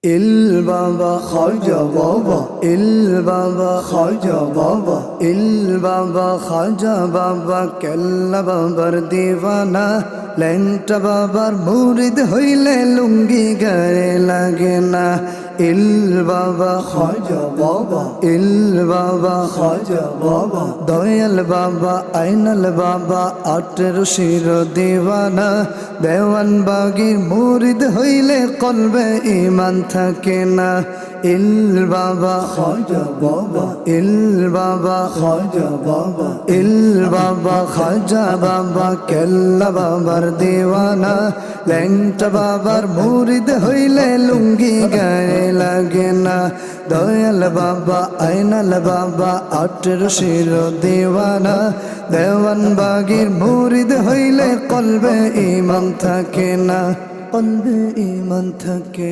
ইল বাবা খাজা বাবা, ইল বাবা খাজা বাবা, ইল বাবা খাজা বাবা, কেল্লা বাবার দিওয়ানা। ল্যাংটা বাবার মুরিদ হইলে লুঙ্গি গায়ে লাগে না। ইল বাবা খাজা বাবা, ইল বাবা খাজা বাবা, দয়াল বাবা আইনাল বাবা, 18 শির দিওয়ানা। দেওয়ান বাগির মুরিদ হইলে কলবে ঈমান থাকে না। ইল বাবা খাজা বাবা, ইল বাবা খাজা বাবা, ইল বাবা খাজা বাবা, কেল্লা বাবার দিওয়ানা। ল্যাংটা বাবার মুরিদ হইলে লুঙ্গি গায়ে লাগে না। দয়াল বাবা আইনাল বাবা, 18 শির দিওয়ানা। দেওয়ান বাগির মুরিদ হইলে কলবে ঈমান থাকে না, কলবে ঈমান থাকে।